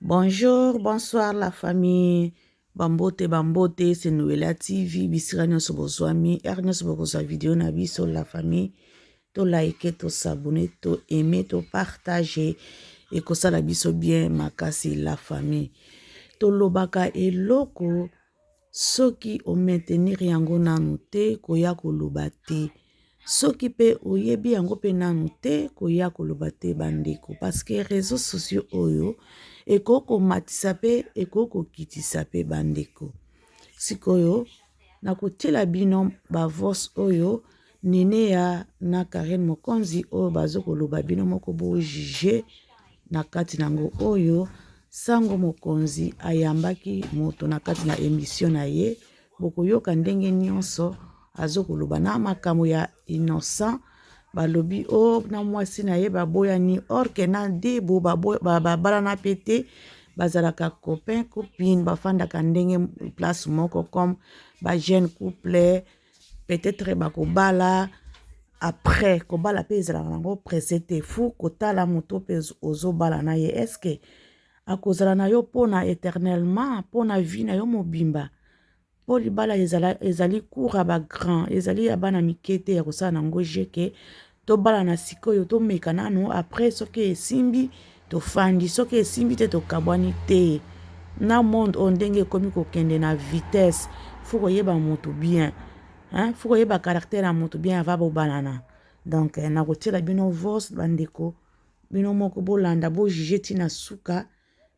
Bonjour, bonsoir la famille. Bambote, bambote, c'est Noëlla TV. Bisira nyoso bozwami. Nyoso bokozwa vidéo na biso la famille. To like, to s'abonner, to aimer, to partager. Et que ça la biso bien makasi la famille. To lobaka eloko. Soki o maintenir yango nanu te koya koloba te. Soki pe oyebi yango pe nanu te koya koloba te bandeko. Parce que réseaux sociaux oyo ekoko matisa pe ekoko kitisa pe bandeko. Sikoyo nakotiela bino bavos oyo nene ya na Karen Mokonzi oyo bazo koloba bino moko bo juge na kati nango oyo sango mokonzi ayambaki moto na kati na émission na ye bokoyoka ndenge nyonso azokoloba na makambo ya innocent balobi o na mwasi na ye baboyani orke na debo babala na pete bazalaka copain copine bafandaka ndenge place moko comme ba jeune couple peut-être bakobala après kobala pe ezalaka nango pressé te fu kotala moto pe ozobala na ye eske akozala na yo pona éternellement pona vie na yo mobimba po libala ezali cour ba grand ezali ya bana mikete ya kosala nango jeke tobala na sikoyo tomeka nanu après soki esimbi tofandi soki esimbi te tokabwani te na monde o ndenge ekomi kokende na vitesse fu koyeba moto bien fu koyeba caractère ya moto bien ava bobanana donc nakotiela bino vos bandeko bino moko bolanda bojuge ntina suka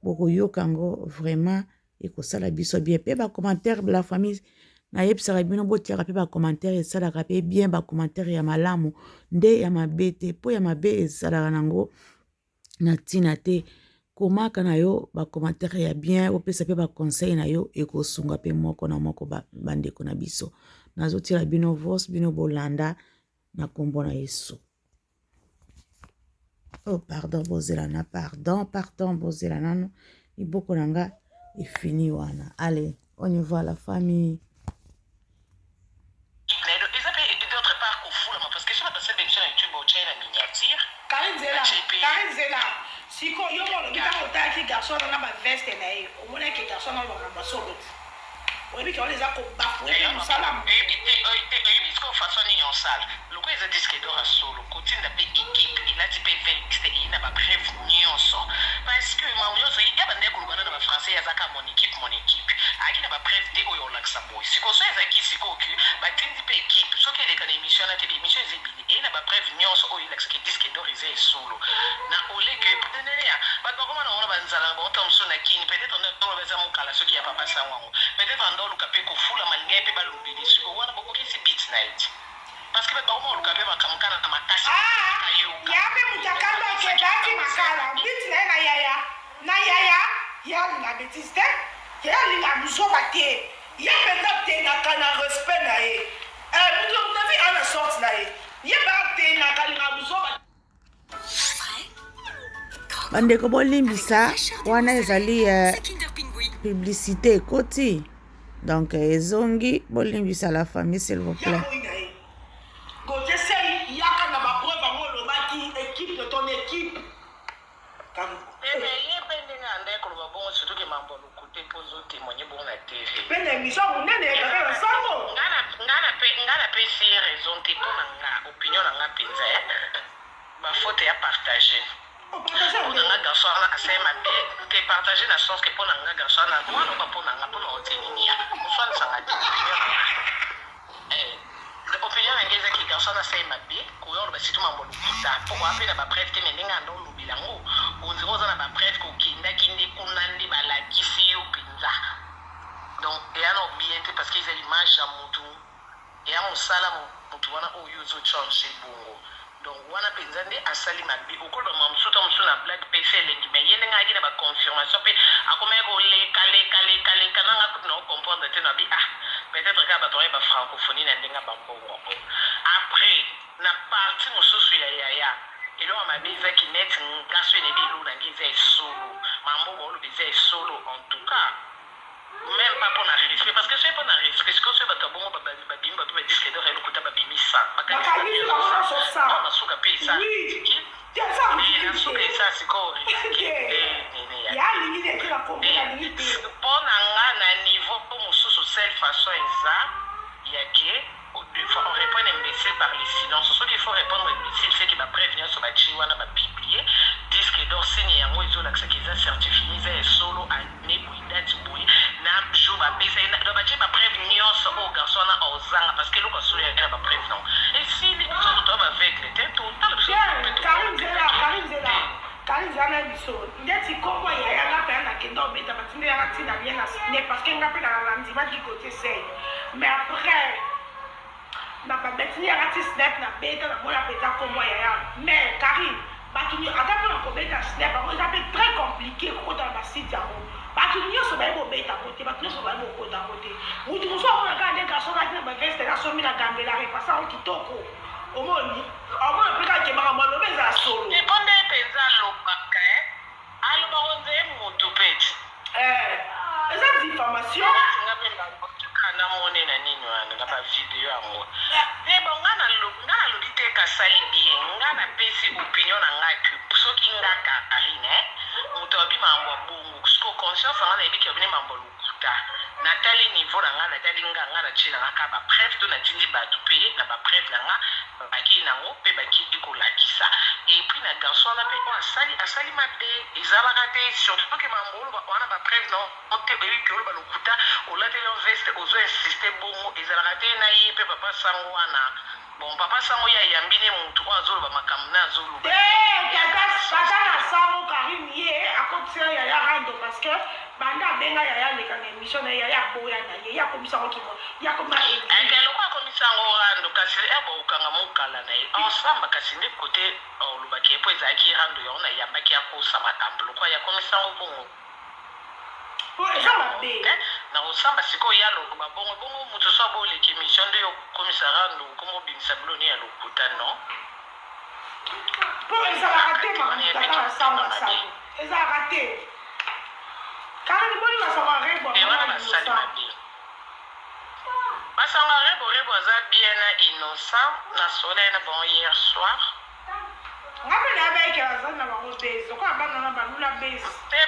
bokoyoka yango vraiment ekosala biso bien pe bacommentaire la famille nayebisaka bino botiaka pe bacommentaire esalaka pe bien bacommentaire ya malamu nde ya mabe te mpo ya mabe esalaka nango na ntina te komaka na yo bacommentaire ya bien opesa pe baconseil na yo ekosunga pe moko na moko bandeko na biso nazotiela bino vos bino bolanda na kombo na Yesu. Oh pardon bozelana pardon bozelana iboko nanga efini wana. Allez, on y voit la famille. Siko yo mo ngi ta otaki garçon na ba veste na ye o mona ke garçon na ba masolo oyebi ke on les a ko bafoué mu salam oyebi ko façon ni on sale le ko eza disque d'or solo kotinda pe équipe il a dit pe vexte il n'a pas bref nyonso parce que ma nyonso il y a bande ko bana na ba français ya zaka mon équipe aki na ba bref de oyo laksa boy siko so eza ki siko ki ba tindi pe équipe so ke le kana émission na télé émission ezebili et na ba bref nyonso oyo laksa ke disque d'or eza solo na ole ke peut-être ba ko mana ona banzala ba otomso na kini peut-être on a beza mon kala so ki ya papa sa wango peut-être ando lukape ko fula malinga pe ba lubili siko wana boko ki si beat night parce que ba mo lukape ba kamkana na makasi ya pe mutakamba ke dati makala beat na yaya ya la betiste ya linga muzoba te ya penda te na kana respect na ye muto mutavi ana sorte na ye ya ba te na kana muzoba bandeko bolimbisa wana ezali publicité ekoti donc ezongi bolimbisa la famille s'il vous plaît. ngana pe si raison te pona nga opinion na nga penza ba faute ya partager pona nga garçon na asema be te partager na sens que pona nga garçon na mwana ba pona nga pona oteni ya moswana sanga te opinion na ngeza ki garçon na asema be ko yo ba situ mambo lukuta po ape na ba prêtre te mendenga ndo lubilango onziro za na ba prêtre ko kinda kinde kunandi balakisi yo pinza donc et alors bien parce qu'ils ont l'image à mutu et à mon salam mutu wana o yuzo change bongo donc wana penzande asali mabi okolo mamsuta msuna black pc le mais yene ngaki na ba confirmation pe akome ko le kale kananga no comprendre te na bi peut-être ka ba ba francophonie na ndinga ba bongo après na partie mususu ya ilo amabi za kinet ngaso ne bi lu na ngize solo mambo bolo bize solo en tout cas même pas pour la respect parce que c'est pas la respect ce que c'est pas bon ba bimba to disque de relo kuta ba bimisa bakali ça on a suka pesa oui ça suka ça siko ya limite te la kombo ya limite pona nga na niveau po mususu seule façon eza yake on répond imbécile par les silences. Ce qu'il faut répondre imbécile, c'est qu'il va prévenir sur la chiwana, va publier, disque d'or, signe yango, ils ont l'accès qu'ils ont certifié, ils ont solo, année, bouille, date, bouille, n'a jour, va baisser, va prévenir sur au garçon, aux ans, parce que l'eau, quand il y a va prévenir. Et si les choses doivent avec les têtes, tout le temps, Karim Zana biso ndeti kombo ya nga pe na kendo beta batinde ya tina bien na ne parce que nga pe na landima du côté c'est mais après na ba betini ya ati snap na beta na moya beta kombo ya mais Karim batuni ata pe na ko beta snap ba ça peut très compliqué ko dans ba site ya ko batuni so ba bo beta côté batuni so ba bo ko da côté mutu so ko na ga ne ga so ga ne ba veste la so mi na gambela repassa on kitoko omoni omoni pe ka ke ba ma lo beza solo ni bonde penza lo baka aloba onze mutu peti eza diffamation kana mone na nini wana na ba video yango bon ngana lobi te kasali bien ngana pesi opinion na ngaki soki ngaka arine mutu abi mambo bungu ko conscience ngana ebiki obine mambo lukuta natali niveau na ngana natali ngana china ngaka ba preuve to na tindi ba tupe na ba preuve na nga baki nango pe baki kolakisa et puis na garçon na pe asali mabe ezalaka te surtout que mambo wana ba preuve non te bebi ke ba lukuta olate yo veste ozo insister bongo ezalaka te na ye pe papa sango wana bon papa sango ya yambine mutu azolo ba makamna azolo kaka na sango Karim ye akotia ya rando parce que banda benga ya leka na émission na ya boya na ye ya komisa ko kimo ya koma ngelo kwa komisa ngo rando kasi ebo ukanga mukala na ye ensemble kasi ndi côté lubaki epo ezaki rando ya ona yambaki ya kosa matambulo kwa ya komisa ngo bongo eza mabe na osamba sikoyo ya lokuba bongo mutu so aboleki émission nde yokomisa rando komobimisa biloni ya lokuta non po ezalaka te makaka na sango sango ezalaka te kani boni basanga rebo basanga rebo aza bien na innocent na soleil na bon hier soir ngabe na beke bazana bango base ko abana na balula base te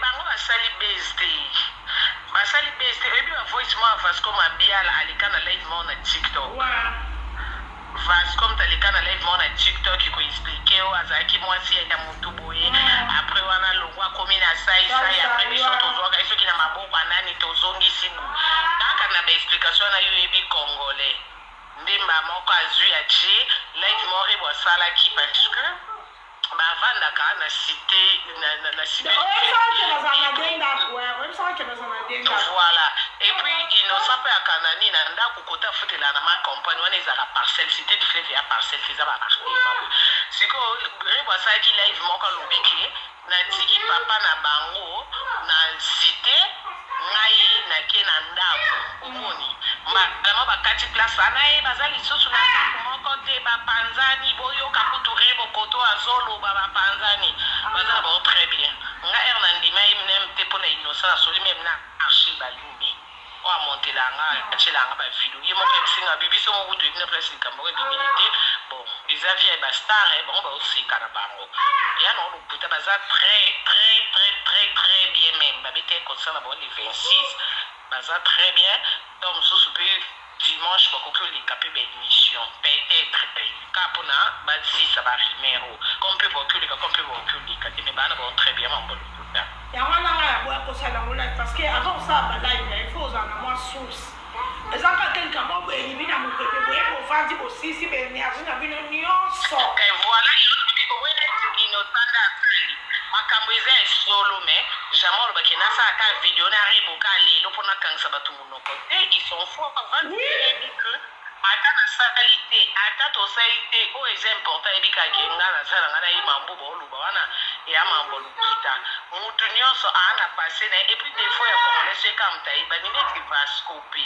bango basali base te ebi ba voice mo Vasco Mabiala alika na live mo na TikTok Vasco mtalika na live mo na TikTok ko expliquer o azaki mwasi ya mutu boye après wana longwa komi na sai après biso tozoka isoki na maboko nani tozongi simu kaka na ba explication na yo ebi congolais ndimba moko azwi ya chi live mo rebo salaki parce que bavandaka na cité na cité voilà et puis innocent pe akanani na ndako kota futela na ma campagne wana ezala parcelle cité du fleuve ya parcelle eza ba marqué siko rebo asalaki live moko lobiki na tiki papa na bango na cité ngai nake na ndako omoni vraiment bakati place wana ye baza lisusu na ndako moko te bapanzani boyoka kutu rebo koto azoloba bapanzani baza bao très bien nga ere na ndima ye minem te mpo na innocent asoli meme na archi balumi o amontela nga atielanga bavideo ye moko ebisinga bibiso mokutu ebi na place likambo ebimini te bon eza vie bastar bango baosika na bango ya na oloputa baza très bien même babete concert na bango le 26 baza très bien donc mosusu mpe dimanche bakoki oleka mpe baémission peut-être ka mpona basisa barimero comme mpe bakoki oleka comme mpe bakoki oleka te mais bana bao très bien mambo lokuta yango nanga ya boya kosala ngo live parce que avant osala balive il faut ozala na mwa source ezaka kelika moko elimi na mopepe boye bovandi bosisi benergie na bino nyonso voilà inotanda asali makambo eza esolo me jamai olobaki nasala ata video na reboka lelo mpo nakangisa bato monoko te ils sont forts avant yebi ke ata nasali te ata tosali te oyo eza important yebikaki nga nasala nga na ye mambo baoloba wana eya mambo lokita mutu nyonso aa na pase na ye epuis defo ya congolais eka motayi banineti vascope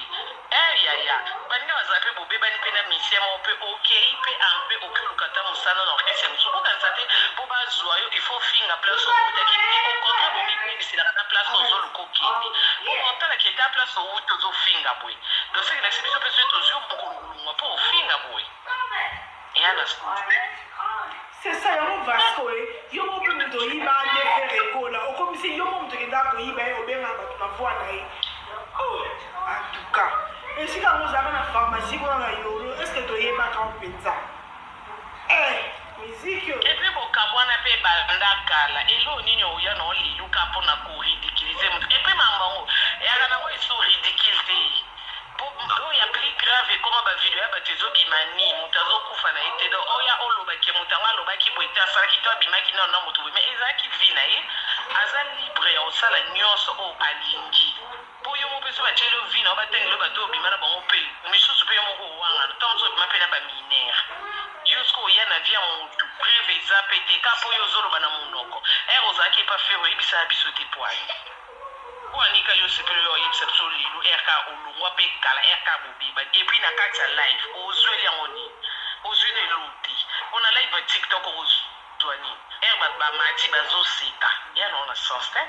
yaya baninga bazala mpe bobebani mpe na misie moko mpe okei mpe ampe oki olukata mosala na orkestre mosusu okanisa te mpo bazwa yo il faut finga place owutaki te okontra bomikwebiselaka na place ozoluka okende mpo otalaki eta place owuti ozofinga boye dosekelasi biso mpe soki tozwi mokolungulungwa mpo ofinga boye eyana c'est ça yango Vasco yo moko toyiba nde faire ekola okomisi yo mo moto okenda koyiba ye obengaka bato na voi na ye en tout cas esika yango ozalaka na pharmacie kuna na yolo estce toyebaka mpenza miziki oyo epe bokabwana mpe banda kala elo nini oya na oliluka mpona koridikilize moto epe mamango eyaka nango eso ridicule te oyo ya plus grave ekoma bavideo ya bato ezobima ni moto azokufa na ye te donc oya olobaki moto yango alobaki boye te asalaki to abimaki nano na moto boye mais ezalaki vi na ye aza libre ya kosala nyonso oyo alingi mpo yo mo mpe so batieli yo vi na o batengeli bato obima na bango mpe misusu mpe yo moko owangana ntango so obima mpe na baminere yo siko oya na vi ya motu preve eza mpe te ka mpo yo ozoloba na monoko ere ozalaki epa fere oyebisaka biso te poani oanika yo sepele oyo oyebisa biso lelo erka olongwa mpe kala erka bobiba epuis na kati ya live ozweli yango nini ozwi na elo te mpona live ya tiktok ozwa nini ere bato bamati bazoseka ya nao na sens te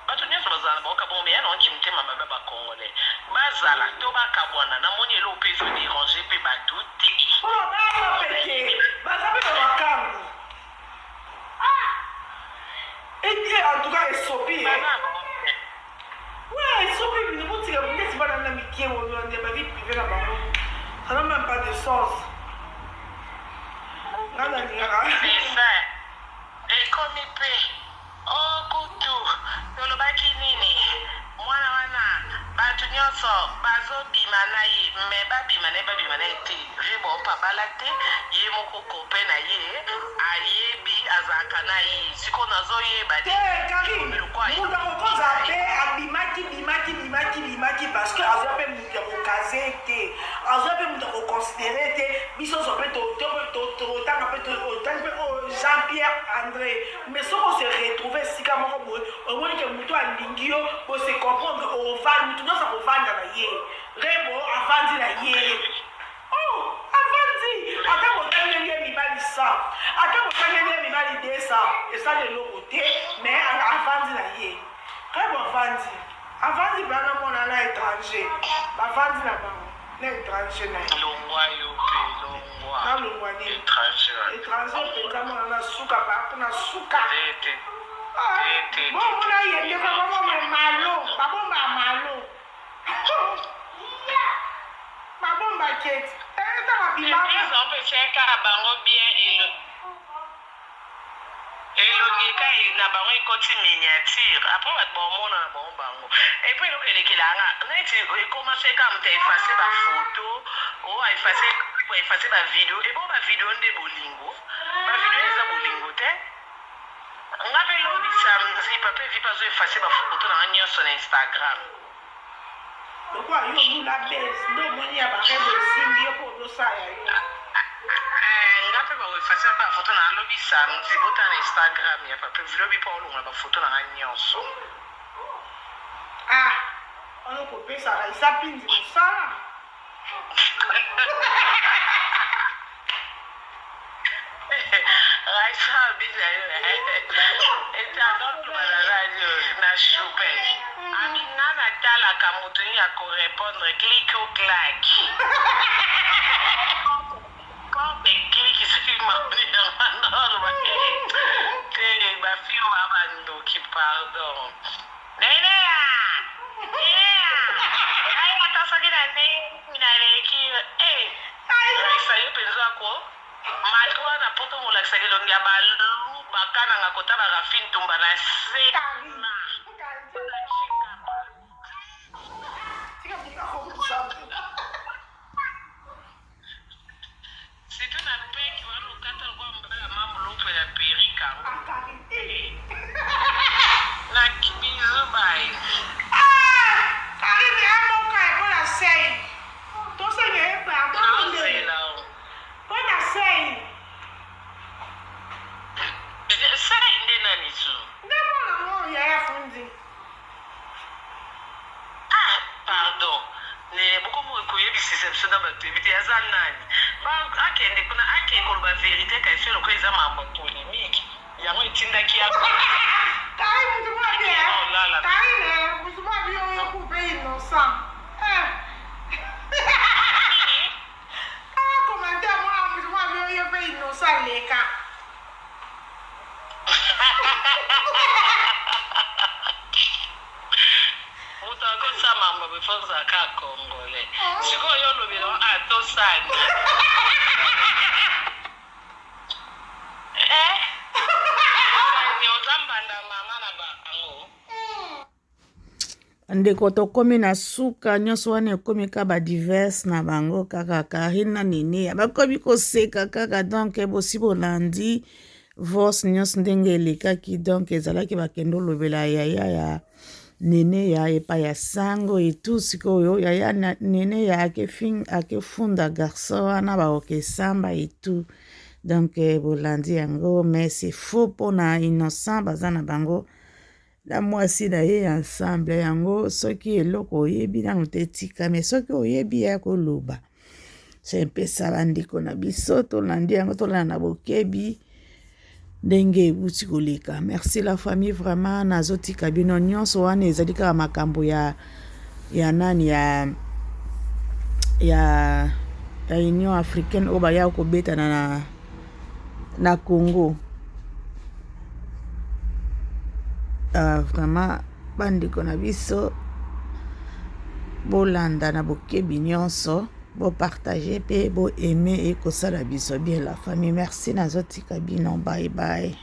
bato nyonso bazala na baoka bongo me ya naoki motema mabe bakongolais bazala to bakabwana namoni elo mpe ezoderange mpe bato te peke baza mpe na makambo en tout cas esopi ouais esopi binobotika neti bana na mikie wonde bavi privé na bango ça n'a même pas de sens ngana lingaka ekomi mpe okutu tolobaki nini mwana wana bato nyonso bazobima na ye me babima na ye te rebo mpa bala te ye moko kope na ye ayebi azalaka na ye siko nazoyeba te karine mutu akokoza mpe abimaki parce que azwa mpe mutu ya kokaze te azwa mpe mutu akoconsidere te biso nyonso mpe totanga mpe otangi mpe Jean Pierre André mais soki ose retrouve esika moko boye omoni ke mutu alingi yo ose comprendre ovandi mutu nyonso akovanda na ye rebo avandi na ye avandi ata botangeli ye mibali 100 ata botangeli ye mibali 200 esali eloko te mais avandi na ye rebo avandi bana mona na étranger bavandi na bango na étranger na ye longwa yo mpe longwa nalongwa nini étranger mpenza mona na suka mpona suka bomona yendeka babomba malo babomba keti eta babimaka bango bien elongeka na bango ekoti miniature apres bato baomona na bango epui eloko elekelanga neti ekomase ka moto aefase bafoto o aefase bavideo ebo bavideo nde bolingo bavideo eza bolingo te nga mpe lobisa nzipa mpe vi bazoefase bafoto nanga nyonso na Instagram lokwa yo lula base ndo omoni ya barebe esimbi yo mpo ozosala yo nga mpe baefase mpe bafoto na alobisa nzibota na Instagram ya pape vilobi mpo olongola bafoto nanga nyonso ono kopesaka esapinzi mosala Raisa bisa etandotlo bazalayo na chupe aminga natalaka moto ya korepondre click au clack kombe click te bafio babandoki pardon nenea atasaki na ndenge naleki Raisa yo mpenza ko malgré wana poto molakisaki elongi ya balu bakananga kota barafine tumba na se surtout na peki wana okata lokwa mbala mamboloko ya perika na kibizu bai karine amoka epona sei tosenge epardon mpona sei nde nani su nde mwana ngo yaya fundi pardon bokomo koyebisisa biso na bato ebi te aza nani akende kuna akende koloba verité kasi eloko eza mambo polémique yango etindaki kai mutu mwabi oyo kupe innocent commentaire mwana mutu mwabi oyo mpe innocent leka Utakosa mambo before zaka Congolais. Siko yo lobelo atosani. Ni ozambanda mama na bango. ndeko tokomi na suka nyonso wana ekomi ka badiverse na bango kaka Karine na Nene bakomi koseka kaka donc bosi bolandi vos nyonso ndenge elekaki donc ezalaki bakende olobela yaya ya Nene ya epai ya sango etu sikoyo yaya Nene ya akefunda garçon wana baokesamba etu donc bolandi yango mais c'est faux mpona innocent baza na bango na mwasi na ye ensemble yango soki eloko oyebi nanu te tika mais soki oyebi ya koloba c'est mpe sa bandeko na biso tolandi yango tolanda na bokebi ndenge ebuti koleka. Merci la famille vraiment nazotika bino nyonso wana ezali kaka makambo ya nani ya Union Africaine oyo baya kobetana na Congo. Vraiment bandeko na biso bolanda na bokebi nyonso bo partager pe bo aimer et kosala biso bien la famille. Merci nazotika bino, bye bye.